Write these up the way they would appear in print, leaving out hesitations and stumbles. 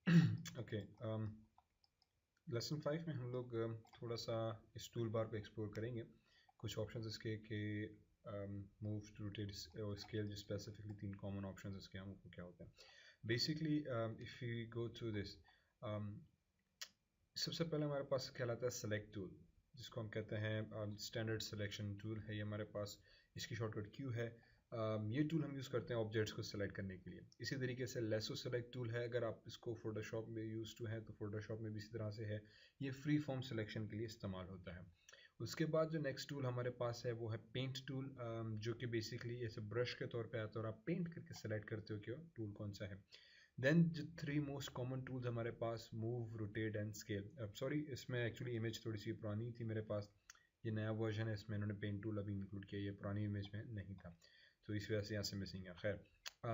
Okay, lesson 5 में हम लोग थोड़ा सा इस टूल बार को एक्सप्लोर करेंगे। कुछ ऑप्शंस इसके कि मूव टू रोटेट और स्केल, जो स्पेसिफिकली 3 कॉमन ऑप्शंस इसके हम क्या होते हैं। Basically if you go through this, सबसे पहले हमारे पास कहलाता है सेलेक्ट टूल, जिसको हम कहते हैं स्टैंडर्ड सिलेक्शन टूल है ये हमारे पास। इसकी शॉर्टकट क्यू है। ये टूल हम यूज़ करते हैं ऑब्जेक्ट्स को सेलेक्ट करने के लिए। इसी तरीके से लेसो सेलेक्ट टूल है, अगर आप इसको फोटोशॉप में यूज़ टू है तो फोटोशॉप में भी इसी तरह से है। ये फ्री फॉर्म सिलेक्शन के लिए इस्तेमाल होता है। उसके बाद जो नेक्स्ट टूल हमारे पास है वो है पेंट टूल, जो कि बेसिकली ऐसे ब्रश के तौर पे आता है और आप पेंट करके सेलेक्ट करते हो कि टूल कौन सा है। देन जो 3 मोस्ट कॉमन टूल्स हमारे पास, मूव, रोटेट एंड स्केल। अब सॉरी, इसमें एक्चुअली इमेज थोड़ी सी पुरानी थी मेरे पास, ये नया वर्जन है, इसमें इन्होंने पेंट टूल अभी इंक्लूड किया, ये पुरानी इमेज में नहीं था, तो इस वजह से यहाँ से मिसिंग है। खैर,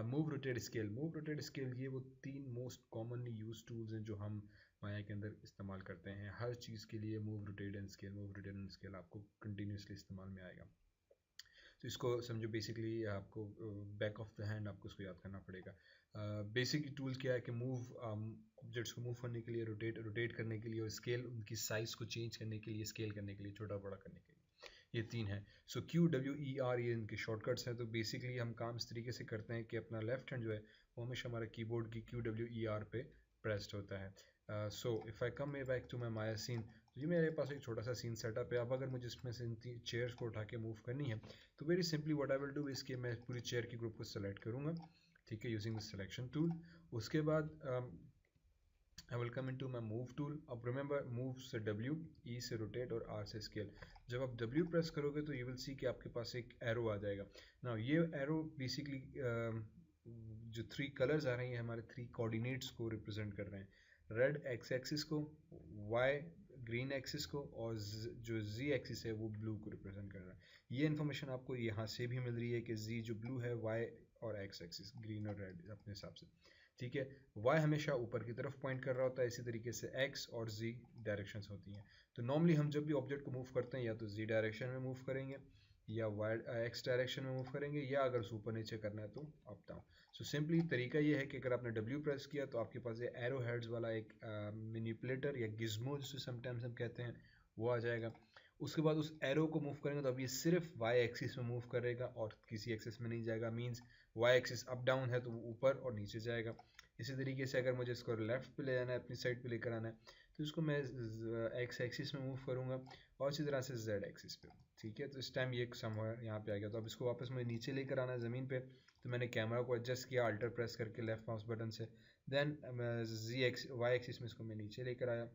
move, rotate, scale. Move, rotate, scale ये वो 3 मोस्ट कॉमनली यूज टूल्स हैं जो हम माया के अंदर इस्तेमाल करते हैं हर चीज़ के लिए। Move, rotate and scale, move, rotate and scale आपको कंटिन्यूसली इस्तेमाल में आएगा। तो इसको समझो, बेसिकली आपको बैक ऑफ द हैंड आपको इसको याद करना पड़ेगा। बेसिक टूल्स क्या है कि मूव, ऑब्जेक्ट्स को मूव करने के लिए, रोटेट रोटेट करने के लिए, और स्केल उनकी साइज़ को चेंज करने के लिए, स्केल करने के लिए, छोटा बड़ा करने के लिए। ये 3 हैं। सो क्यू, डब्ल्यू, ई, आर ये इनके शॉर्टकट्स हैं। तो बेसिकली हम काम इस तरीके से करते हैं कि अपना लेफ्ट हैंड जो है वो हमेशा हमारा कीबोर्ड की क्यू, डब्ल्यू, ई, आर पे प्रेस्ड होता है। So if I come back to my Maya scene, तो ये मेरे पास एक छोटा सा सीन सेटअप है। अब अगर मुझे इसमें से इन चेयर्स को उठा के मूव करनी है तो very simply what I will do is कि मैं पूरी चेयर की ग्रुप को सेलेक्ट करूँगा, ठीक है, यूजिंग द सिलेक्शन टूल। उसके बाद I will come into my move tool. अब रिमेंबर, मूव से डब्ल्यू, ई से रोटेट और आर से स्केल। जब आप डब्ल्यू प्रेस करोगे तो यू विल सी कि आपके पास एक एरो आ जाएगा। नाउ ये एरो बेसिकली जो 3 कलर्स आ रही हैं हमारे 3 कोऑर्डिनेट्स को रिप्रेजेंट कर रहे हैं। रेड एक्स एक्सिस को, वाई ग्रीन एक्सिस को, और जो जी एक्सिस है वो ब्लू को रिप्रेजेंट कर रहा है। ये इन्फॉर्मेशन आपको यहाँ से भी मिल रही है कि जी जो ब्लू है, वाई और एक्स एक्सिस ग्रीन और रेड अपने हिसाब से, ठीक है। वाई हमेशा ऊपर की तरफ पॉइंट कर रहा होता है, इसी तरीके से एक्स और जी डायरेक्शंस होती हैं। तो नॉर्मली हम जब भी ऑब्जेक्ट को मूव करते हैं या तो जी डायरेक्शन में मूव करेंगे, या वाई एक्स डायरेक्शन में मूव करेंगे, या अगर ऊपर नीचे करना है तो अप डाउन। सो सिंपली तरीका ये है कि अगर आपने डब्ल्यू प्रेस किया तो आपके पास ये एरो हेड्स वाला एक मैनिपुलेटर या गिज्मो जिसे समटाइम्स हम कहते हैं वो आ जाएगा। उसके बाद उस एरो को मूव करेंगे तो अब ये सिर्फ वाई एक्सिस में मूव करेगा और किसी एक्सिस में नहीं जाएगा। Means Y axis up down है तो वो ऊपर और नीचे जाएगा। इसी तरीके से अगर मुझे इसको लेफ्ट पे ले जाना है, अपनी साइड पे लेकर आना है, तो इसको मैं एक्स एक्सिस में मूव करूँगा और इसी तरह से जेड एक्सिस पे, ठीक है। तो इस टाइम ये समवेयर यहाँ पे आ गया। तो अब इसको वापस मुझे नीचे लेकर आना है ज़मीन पे, तो मैंने कैमरा को एडजस्ट किया अल्टर प्रेस करके लेफ्ट माउस बटन से। देन जी एक्स वाई एक्सिस में इसको मैं नीचे लेकर आया,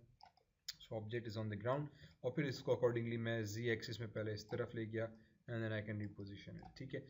so object is on the ground, और फिर इसको अकॉर्डिंगली मैं जी एक्सिस में पहले इस तरफ ले गया and then I can reposition it, ठीक है।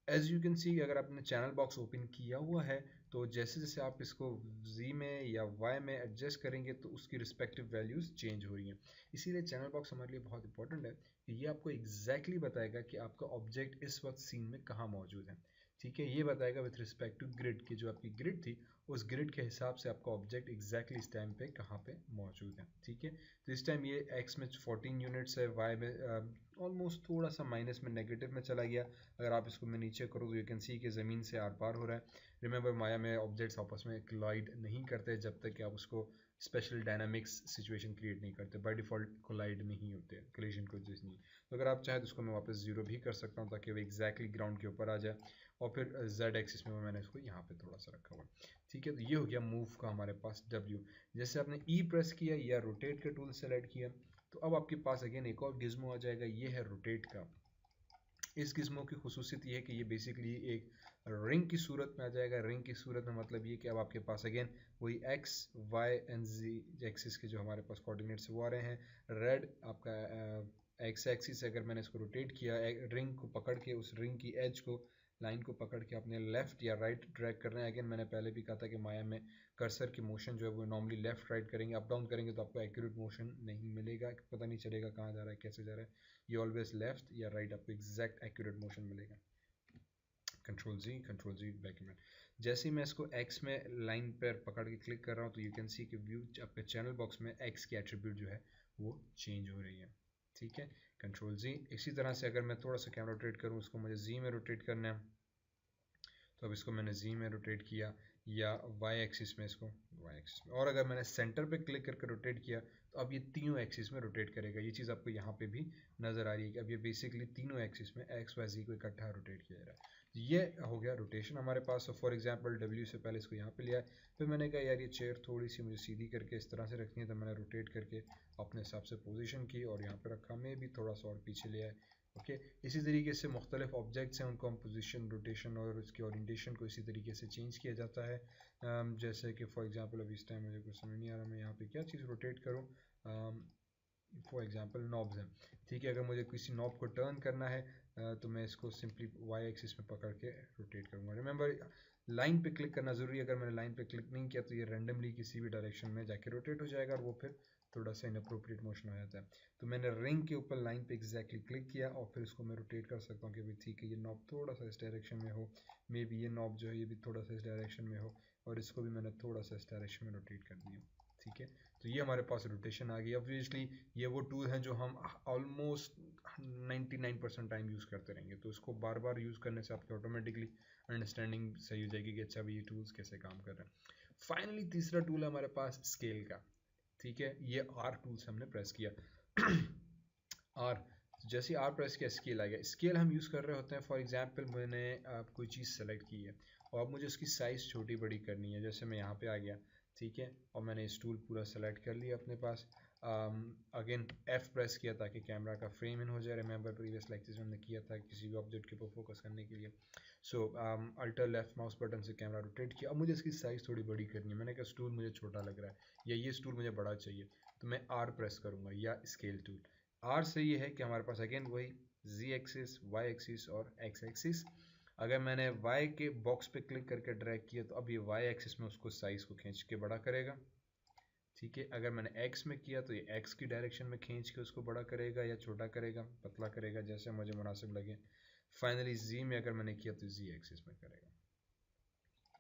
एज यू कैन सी, अगर आपने चैनल बॉक्स ओपन किया हुआ है तो जैसे जैसे आप इसको Z में या Y में एडजस्ट करेंगे तो उसकी रिस्पेक्टिव वैल्यूज़ चेंज हो रही हैं। इसीलिए चैनल बॉक्स हमारे लिए बहुत इंपॉर्टेंट है कि ये आपको एग्जैक्टली बताएगा कि आपका ऑब्जेक्ट इस वक्त सीन में कहाँ मौजूद है, ठीक है। ये बताएगा विथ रिस्पेक्ट टू ग्रिड की, जो आपकी ग्रिड थी उस ग्रिड के हिसाब से आपका ऑब्जेक्ट एग्जैक्टली इस टाइम पे कहाँ पे मौजूद है, ठीक है। तो इस टाइम ये एक्स में 14 यूनिट्स है, वाई में ऑलमोस्ट थोड़ा सा माइनस में नेगेटिव में चला गया। अगर आप इसको मैं नीचे करूँ तो यू कैन सी कि ज़मीन से आर पार हो रहा है। रिमेंबर, माया में ऑब्जेक्ट्स आपस में कोलाइड नहीं करते जब तक कि आप उसको स्पेशल डायनामिक्स सिचुएशन क्रिएट नहीं करते। बाय डिफ़ॉल्ट कोलाइड नहीं होते, कोलिजन को जैसे नहीं। तो अगर आप चाहें तो उसको मैं वापस ज़ीरो भी कर सकता हूँ ताकि वो एग्जैक्टली ग्राउंड के ऊपर आ जाए, और फिर जेड एक्सिस में मैंने इसको यहाँ पे थोड़ा सा रखा हुआ, ठीक है। तो ये हो गया मूव का हमारे पास डब्ल्यू। जैसे आपने ई प्रेस किया या रोटेट का टूल सेलेक्ट किया तो अब आपके पास अगेन एक और गिज्मो आ जाएगा, ये है रोटेट का। इस गिज्मो की खुसूसियत ये है कि ये बेसिकली एक रिंग की सूरत में आ जाएगा। रिंग की सूरत में मतलब ये कि अब आपके पास अगेन वही X Y and Z axis के जो हमारे पास कोऑर्डिनेट्स वो आ रहे हैं। रेड आपका एक्स एक्सिस, अगर मैंने इसको रोटेट किया, रिंग को पकड़ के उस रिंग की एज को, लाइन को पकड़ के अपने लेफ्ट या राइट ड्रैग करना है। अगेन मैंने पहले भी कहा था कि माया में कर्सर की मोशन जो है वो नॉर्मली लेफ्ट राइट करेंगे, अप डाउन करेंगे तो आपको एक्यूरेट मोशन नहीं मिलेगा, पता नहीं चलेगा कहाँ जा रहा है, कैसे जा रहा है। ये ऑलवेज लेफ्ट या राइट आपको एग्जैक्ट एक्यूरेट मोशन मिलेगा। कंट्रोल जी बैक में, जैसे ही मैं इसको एक्स में लाइन पर पकड़ के क्लिक कर रहा हूँ तो यू कैन सी कि व्यू आपके चैनल बॉक्स में एक्स की एट्रीब्यूट जो है वो चेंज हो रही है, ठीक है। कंट्रोल जी। इसी तरह से अगर मैं थोड़ा सा कैमरा रोटेट करूँ, उसको मुझे जी में रोटेट करना है, तो अब इसको मैंने जी में रोटेट किया, या वाई एक्सिस में इसको वाई एक्सिस में। और अगर मैंने सेंटर पे क्लिक करके रोटेट किया तो अब ये तीनों एक्सिस में रोटेट करेगा। ये चीज़ आपको यहाँ पे भी नज़र आ रही है कि अब ये बेसिकली तीनों एक्सिस में एक्स वाई जी को इकट्ठा रोटेट किया जा रहा है। ये हो गया रोटेशन हमारे पास। तो फॉर एग्जांपल डब्ल्यू से पहले इसको यहाँ पे लिया, फिर मैंने कहा यार ये चेयर थोड़ी सी मुझे सीधी करके इस तरह से रखनी है, तो मैंने रोटेट करके अपने हिसाब से पोजीशन की और यहाँ पे रखा। मैं भी थोड़ा सा और पीछे लिया है। ओके, इसी तरीके से मुख्तलिफ ऑब्जेक्ट्स हैं, उनको हम पोजीशन, रोटेशन और उसकी ओरिएंटेशन को इसी तरीके से चेंज किया जाता है। जैसे कि फॉर एग्जांपल अभी इस टाइम मुझे कुछ समझ नहीं आ रहा मैं यहाँ पे क्या चीज़ रोटेट करूँ। फॉर एग्जांपल नॉब्स हैं, ठीक है। अगर मुझे किसी नॉब को टर्न करना है तो मैं इसको सिंपली वाई एक्सिस में पकड़ के रोटेट करूँगा। रिमेंबर, लाइन पे क्लिक करना ज़रूरी है। अगर मैंने लाइन पे क्लिक नहीं किया तो ये रैंडमली किसी भी डायरेक्शन में जाके रोटेट हो जाएगा और वो फिर थोड़ा सा इनअप्रोप्रिएट मोशन हो जाता है। तो मैंने रिंग के ऊपर लाइन पे एग्जैक्टली क्लिक किया और फिर इसको मैं रोटेट कर सकता हूँ कि भाई ठीक है ये नॉब थोड़ा सा इस डायरेक्शन में हो, मे बी ये नॉब जो है ये भी थोड़ा सा इस डायरेक्शन में हो, और इसको भी मैंने थोड़ा सा इस डायरेक्शन में रोटेट कर दिया, ठीक है। तो ये हमारे पास रोटेशन आ गई। ऑब्वियसली ये वो टूल हैं जो हम ऑलमोस्ट 99% टाइम यूज़ करते रहेंगे, तो इसको बार बार यूज़ करने से आपकी ऑटोमेटिकली अंडरस्टैंडिंग सही हो जाएगी कि अच्छा भाई ये टूल्स कैसे काम कर रहे हैं। फाइनली तीसरा टूल है हमारे पास स्केल का, ठीक है। ये आर टूल से हमने प्रेस किया आर, जैसे आर प्रेस किया स्केल आ गया। स्केल हम यूज़ कर रहे होते हैं, फॉर एग्जांपल मैंने कोई चीज़ सेलेक्ट की है और अब मुझे उसकी साइज़ छोटी बड़ी करनी है। जैसे मैं यहाँ पे आ गया, ठीक है, और मैंने इस टूल पूरा सेलेक्ट कर लिया अपने पास। अगेन F प्रेस किया ताकि कैमरा का फ्रेम इन हो जाए। रिमेंबर प्रीवियस लेक्चर्स में हमने किया था किसी भी ऑब्जेक्ट के ऊपर फोकस करने के लिए। सो अल्टर लेफ्ट माउस बटन से कैमरा रोटेट किया। अब मुझे इसकी साइज़ थोड़ी बड़ी करनी है। मैंने कहा स्टूल मुझे छोटा लग रहा है या ये स्टूल मुझे बड़ा चाहिए, तो मैं R प्रेस करूँगा या स्केल टूल। R से ये है कि हमारे पास अगेन वही Z एक्सिस, Y एक्सिस और X एक्सिस। अगर मैंने Y के बॉक्स पे क्लिक करके ड्रैग किया तो अब ये Y एक्सिस में उसको साइज़ को खींच के बड़ा करेगा, ठीक है। अगर मैंने X में किया तो ये X की डायरेक्शन में खींच के उसको बड़ा करेगा या छोटा करेगा, पतला करेगा, जैसे मुझे मुनासिब लगे। फाइनली Z में अगर मैंने किया तो Z एक्सिस में करेगा।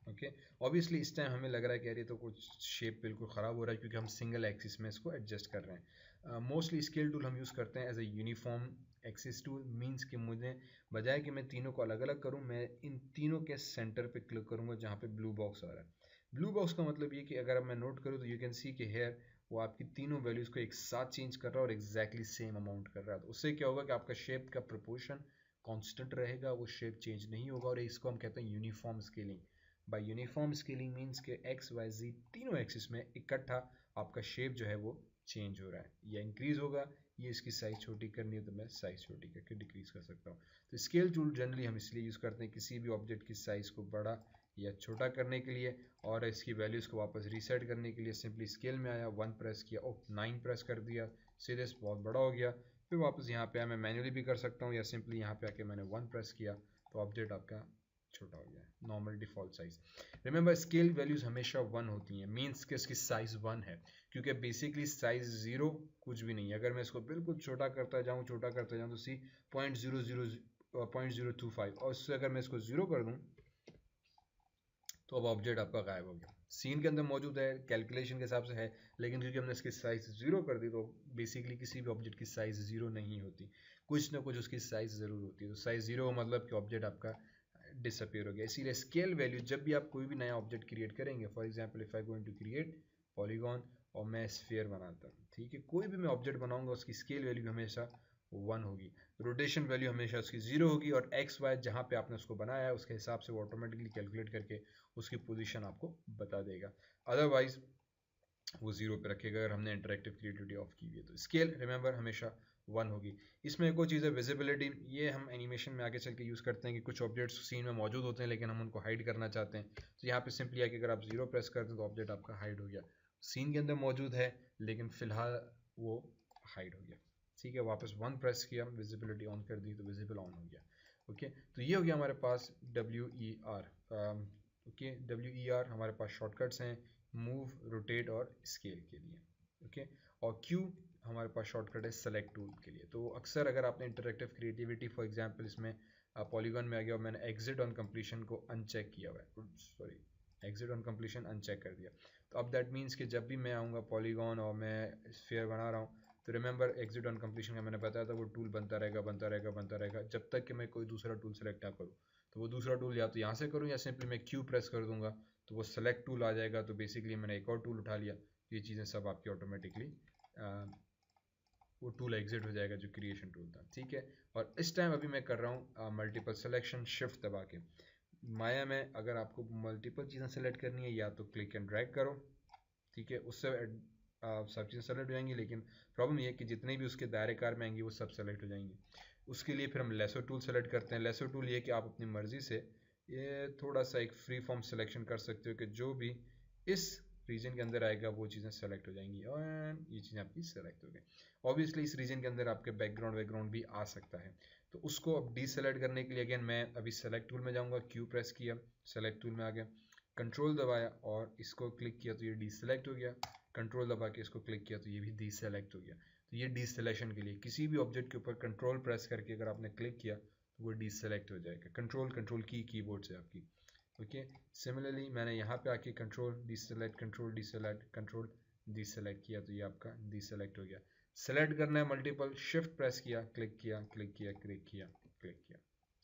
ओके, ऑब्वियसली इस टाइम हमें लग रहा है कि यार ये तो कुछ शेप बिल्कुल ख़राब हो रहा है क्योंकि हम सिंगल एक्सिस में इसको एडजस्ट कर रहे हैं। मोस्टली स्केल टूल हम यूज़ करते हैं as a uniform axis tool. Means कि मुझे बजाय कि मैं तीनों को अलग अलग करूं, मैं इन तीनों के सेंटर पे क्लिक करूंगा जहां पे ब्लू बॉक्स आ रहा है। ब्लू बॉक्स का मतलब ये कि अगर मैं नोट करूं तो यू कैन सी कि हेयर वो आपकी तीनों वैल्यूज़ को एक साथ चेंज कर रहा है और एग्जैक्टली सेम अमाउंट कर रहा है। तो उससे क्या होगा कि आपका शेप का प्रपोर्शन कॉन्स्टेंट रहेगा, वो शेप चेंज नहीं होगा, और इसको हम कहते हैं uniform scaling. Bye uniform scaling means के एक्स वाई जी तीनों एक्सिस में इकट्ठा आपका शेप जो है वो चेंज हो रहा है या इंक्रीज होगा। ये इसकी साइज़ छोटी करनी है तो मैं साइज़ छोटी करके डिक्रीज कर सकता हूँ। तो स्केल टूल जनरली हम इसलिए यूज़ करते हैं किसी भी ऑब्जेक्ट की साइज़ को बड़ा या छोटा करने के लिए, और इसकी वैल्यूज़ को वापस रीसेट करने के लिए सिंपली स्केल में आया, 1 प्रेस किया, ओ 9 प्रेस कर दिया, सीधे बहुत बड़ा हो गया। फिर वापस यहाँ पे आया, मैं मैन्युअली भी कर सकता हूँ या सिंपली यहाँ पे आके मैंने 1 प्रेस किया तो ऑब्जेक्ट आपका छोटा हो गया, normal default size. Remember scale values हमेशा 1 होती हैं, मीन्स कि इसकी साइज़ 1 है, क्योंकि बेसिकली साइज़ 0 कुछ भी नहीं है। अगर मैं इसको बिल्कुल छोटा करता जाऊँ तो सी 0.025, और इससे अगर मैं इसको 0 कर दूँ तो अब ऑब्जेक्ट आपका गायब हो गया। सीन के अंदर मौजूद है, कैलकुलेशन के हिसाब से है, लेकिन क्योंकि हमने इसकी साइज़ 0 कर दी तो बेसिकली किसी भी ऑब्जेक्ट की साइज़ 0 नहीं होती, कुछ ना कुछ उसकी साइज़ ज़रूर होती है। तो साइज़ 0 का मतलब कि ऑब्जेक्ट आपका डिसअपियर हो गया। इसीलिए स्केल वैल्यू जब भी आप कोई भी नया ऑब्जेक्ट क्रिएट करेंगे, for example if I going to create polygon और मैं स्फीयर बनाता हूँ, ठीक है, कोई भी मैं ऑब्जेक्ट बनाऊंगा उसकी स्केल वैल्यू हमेशा 1 होगी, रोटेशन वैल्यू हमेशा उसकी 0 होगी, और एक्स वाई जहाँ पे आपने उसको बनाया है उसके हिसाब से वो ऑटोमेटिकली कैलकुलेट करके उसकी पोजीशन आपको बता देगा। अदरवाइज वो 0 पे रखेगा अगर हमने इंटरेक्टिव क्रिएटिविटी ऑफ की हुई है। तो स्केल रिमेंबर हमेशा 1 होगी। इसमें एक और चीज़ है विजिबिलिटी, ये हम एनिमेशन में आगे चल के यूज़ करते हैं कि कुछ ऑब्जेक्ट्स सीन में मौजूद होते हैं लेकिन हम उनको हाइड करना चाहते हैं, तो यहाँ पे सिंपली आके अगर आप 0 प्रेस कर दें तो ऑब्जेक्ट आपका हाइड हो गया, सीन के अंदर मौजूद है लेकिन फिलहाल वो हाइड हो गया, ठीक है। वापस 1 प्रेस किया, विजिबिलिटी ऑन कर दी तो विजिबल ऑन हो गया। ओके, तो ये हो गया हमारे पास WER। ओके, WER हमारे पास शॉर्टकट्स हैं मूव, रोटेट और स्केल के लिए। ओके, और Q हमारे पास शॉर्टकट है सेलेक्ट टूल के लिए। तो अक्सर अगर आपने इंटरेक्टिव क्रिएटिविटी फॉर एग्जांपल इसमें पॉलीगॉन में आ गया और मैंने एग्जिट ऑन कंप्लीशन को अनचेक किया हुआ है, sorry exit on completion uncheck कर दिया, तो अब दैट मीन्स कि जब भी मैं आऊँगा पॉलीगॉन और मैं स्फीयर बना रहा हूँ तो रिमेंबर एग्जिट ऑन कंप्लीशन का मैंने बताया था वो टूल बनता रहेगा जब तक कि मैं कोई दूसरा टूल सेलेक्ट ना करूँ। तो वो दूसरा टूल या तो यहाँ से करूँ या सिंपली मैं Q प्रेस कर दूंगा तो वो सेलेक्ट टूल आ जाएगा, तो बेसिकली मैंने एक और टूल उठा लिया, तो ये चीज़ें सब आपकी ऑटोमेटिकली वो टूल एग्जिट हो जाएगा जो क्रिएशन टूल था, ठीक है। और इस टाइम अभी मैं कर रहा हूँ मल्टीपल सिलेक्शन शिफ्ट दबा के। माया में अगर आपको मल्टीपल चीज़ें सेलेक्ट करनी है या तो क्लिक एंड ड्रैग करो, ठीक है, उससे सब चीज़ें सेलेक्ट हो जाएंगी, लेकिन प्रॉब्लम ये है कि जितने भी उसके दायरेकार में आएंगी वो सब सेलेक्ट हो जाएंगी। उसके लिए फिर हम लेसो टूल सेलेक्ट करते हैं। लेसो टूल ये कि आप अपनी मर्ज़ी से ये थोड़ा सा एक फ्री फॉर्म सिलेक्शन कर सकते हो कि जो भी इस रीजन के अंदर आएगा वो चीज़ें सेलेक्ट हो जाएंगी और ये चीज़ें आपकी सेलेक्ट हो गई। ऑब्वियसली इस रीजन के अंदर आपके बैकग्राउंड भी आ सकता है, तो उसको अब डीसेलेक्ट करने के लिए अगेन मैं अभी सेलेक्ट टूल में जाऊँगा, क्यू प्रेस किया, सेलेक्ट टूल में आ गया, कंट्रोल दबाया और इसको क्लिक किया तो ये डीसेलेक्ट हो गया, कंट्रोल दबा के इसको क्लिक किया तो ये भी डीसेलेक्ट हो गया। तो ये डीसेलेक्शन के लिए किसी भी ऑब्जेक्ट के ऊपर कंट्रोल प्रेस करके अगर आपने क्लिक किया तो वो डीसेलेक्ट हो जाएगा। कंट्रोल की कीबोर्ड से आपकी, ओके। सिमिलरली मैंने यहाँ पे आके कंट्रोल कंट्रोल डीसेलेक्ट किया तो ये आपका डीसेलेक्ट हो गया। सेलेक्ट करना है मल्टीपल, शिफ्ट प्रेस किया, क्लिक किया, क्लिक किया, क्लिक किया, क्लिक किया,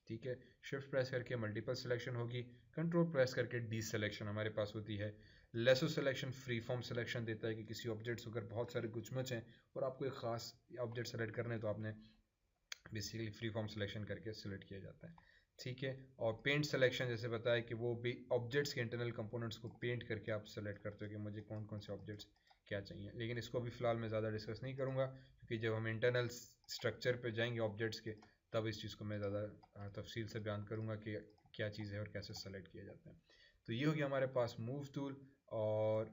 ठीक है। शिफ्ट प्रेस करके मल्टीपल सिलेक्शन होगी, कंट्रोल प्रेस करके डीसेलेक्शन हमारे पास होती है। Lasso selection free form selection देता है कि किसी ऑब्जेक्ट्स अगर बहुत सारे गुचमच हैं और आपको एक खास ऑब्जेक्ट सेलेक्ट करना है तो आपने बेसिकली फ्री फॉर्म सिलेक्शन करके सिलेक्ट किया जाता है, ठीक है। और पेंट सिलेक्शन जैसे बताया कि वो भी ऑब्जेक्ट्स के इंटरनल कंपोनेंट्स को पेंट करके आप सेलेक्ट करते हो कि मुझे कौन कौन से ऑब्जेक्ट्स क्या चाहिए, लेकिन इसको अभी फ़िलहाल मैं ज़्यादा डिस्कस नहीं करूँगा क्योंकि जब हम इंटरनल स्ट्रक्चर पे जाएंगे ऑब्जेक्ट्स के तब इस चीज़ को मैं ज़्यादा तफसील से बयान करूँगा कि क्या चीज़ है और कैसे सेलेक्ट किया जाता है। तो ये हो गया हमारे पास मूव टूल और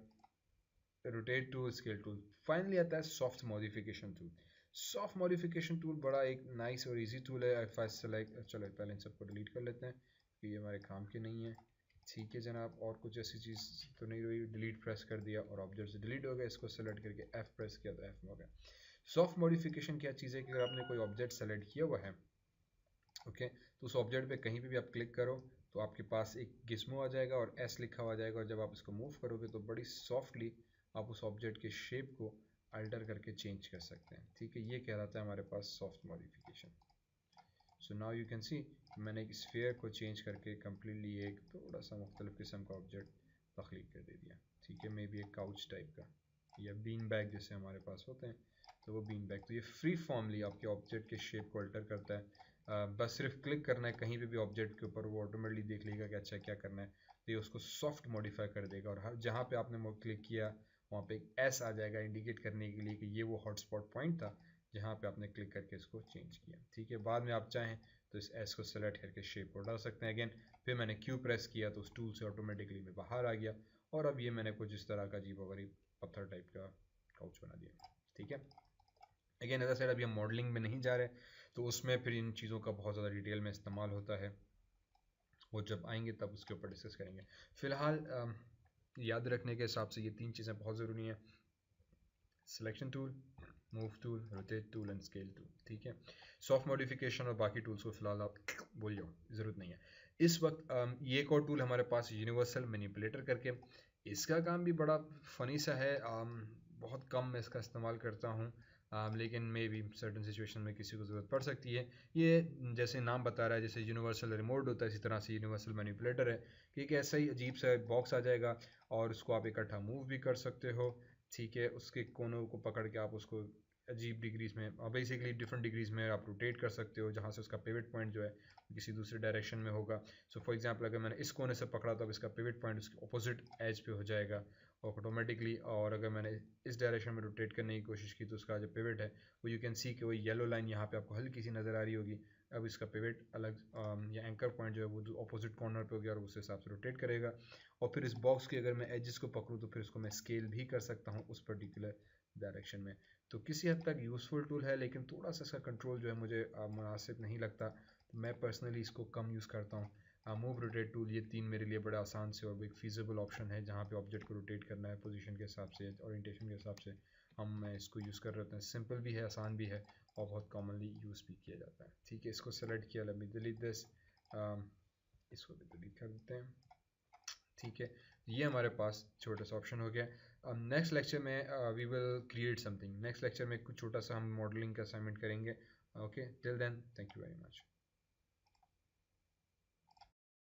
rotate tool, scale tool. Finally आता है soft modification tool. Soft modification tool बड़ा एक नाइस और इजी टूल है। इफ आई सेलेक्ट, चलो पहले इन सबको डिलीट कर लेते हैं कि ये हमारे काम के नहीं है, ठीक है जनाब। और कुछ ऐसी चीज़ तो नहीं रही, डिलीट प्रेस कर दिया और ऑब्जेक्ट से डिलीट हो गया, इसको सेलेक्ट करके एफ प्रेस किया तो एफ में हो गया। सॉफ्ट मॉडिफिकेशन क्या चीज़ है कि अगर आपने कोई ऑब्जेक्ट सेलेक्ट किया हुआ है, ओके, तो उस ऑब्जेक्ट पे कहीं भी आप क्लिक करो तो आपके पास एक गिस्मो आ जाएगा और एस लिखा हुआ जाएगा, और जब आप इसको मूव करोगे तो बड़ी सॉफ्टली आप उस ऑब्जेक्ट के शेप को अल्टर करके चेंज कर सकते हैं, ठीक है। ये कहलाता है हमारे पास soft modification. So now you can see मैंने एक स्फीयर को चेंज करके कम्प्लीटली एक थोड़ा सा मुख्तलिफ किस्म का ऑब्जेक्ट तख्लीक कर दे दिया, ठीक है। मे बी एक काउच टाइप का या बीन बैग जैसे हमारे पास होते हैं, तो वो बीन बैग। तो ये फ्री फॉर्मली आपके ऑब्जेक्ट के शेप को अल्टर करता है। बस सिर्फ क्लिक करना है कहीं पे भी ऑब्जेक्ट के ऊपर, वो ऑटोमेटिकली देख लेगा कि अच्छा क्या करना है, तो ये उसको सॉफ्ट मॉडिफाई कर देगा। और हर जहाँ पे आपने क्लिक किया वहाँ पे एक एस आ जाएगा इंडिकेट करने के लिए कि ये वो हॉटस्पॉट पॉइंट था जहाँ पे आपने क्लिक करके इसको चेंज किया, ठीक है। बाद में आप चाहें तो इस एस को सेलेक्ट करके शेप को डाल सकते हैं। अगेन फिर मैंने क्यू प्रेस किया तो उस टूल से ऑटोमेटिकली मैं बाहर आ गया, और अब ये मैंने कुछ इस तरह का अजीब गरीब पत्थर टाइप का काउच बना दिया, ठीक है। अगेन एज आई सेड अभी हम मॉडलिंग में नहीं जा रहे, तो उसमें फिर इन चीज़ों का बहुत ज़्यादा डिटेल में इस्तेमाल होता है, वो जब आएंगे तब उसके ऊपर डिस्कस करेंगे। फ़िलहाल याद रखने के हिसाब से ये तीन चीज़ें बहुत ज़रूरी हैं, selection tool, move tool, rotate tool and scale tool, ठीक है। सॉफ्ट मॉडिफिकेशन और बाकी टूल्स को फ़िलहाल आप भूल जाओ, ज़रूरत नहीं है इस वक्त। ये एक और टूल हमारे पास यूनिवर्सल मैनिपुलेटर करके, इसका काम भी बड़ा फ़नी सा है। बहुत कम मैं इसका इस्तेमाल करता हूँ, लेकिन मे बी सर्टन सिचुएशन में किसी को ज़रूरत पड़ सकती है। ये जैसे नाम बता रहा है, जैसे यूनिवर्सल रिमोट होता है, इसी तरह से यूनिवर्सल मैनिपुलेटर है कि एक ऐसा ही अजीब सा बॉक्स आ जाएगा और उसको आप इकट्ठा मूव भी कर सकते हो, ठीक है। उसके कोनों को पकड़ के आप उसको अजीब डिग्रीज़ में, बेसिकली डिफरेंट डिग्रीज़ में आप रोटेट कर सकते हो, जहाँ से उसका पिवट पॉइंट जो है किसी दूसरे डायरेक्शन में होगा। सो फॉर एग्जांपल अगर मैंने इस कोने से पकड़ा तो अब इसका पिवट पॉइंट उसके अपोजिट एज पे हो जाएगा ऑटोमेटिकली, और अगर मैंने इस डायरेक्शन में रोटेट करने की कोशिश की तो उसका जो पिवट है वो यू कैन सी कि वो येलो लाइन यहाँ पे आपको हल्की सी नज़र आ रही होगी। अब इसका पिवट अलग या एंकर पॉइंट जो है वो अपोजिट कॉर्नर पे हो गया और उस हिसाब से रोटेट करेगा। और फिर इस बॉक्स के अगर मैं एजेस को पकड़ूँ तो फिर इसको मैं स्केल भी कर सकता हूँ उस पर्टिकुलर डायरेक्शन में। तो किसी हद तक यूज़फुल टूल है, लेकिन थोड़ा सा इसका कंट्रोल जो है मुझे मुनासिब नहीं लगता, तो मैं पर्सनली इसको कम यूज़ करता हूँ। मूव रोटेट टूल, ये तीन मेरे लिए बड़ा आसान से और एक फीजिबल ऑप्शन है, जहाँ पे ऑब्जेक्ट को रोटेट करना है पोजीशन के हिसाब से, ओरिएंटेशन के हिसाब से हम इसको यूज़ कर रहे होते हैं। सिंपल भी है, आसान भी है और बहुत कॉमनली यूज़ भी किया जाता है, ठीक है। इसको सेलेक्ट किया, लेट मी डिलीट दिस, इसको भी डिलीट कर देते हैं, ठीक है। ये हमारे पास छोटा सा ऑप्शन हो गया। अब नेक्स्ट लेक्चर में we will create something, next lecture में कुछ छोटा सा हम मॉडलिंग का असाइनमेंट करेंगे, okay. Till then thank you very much.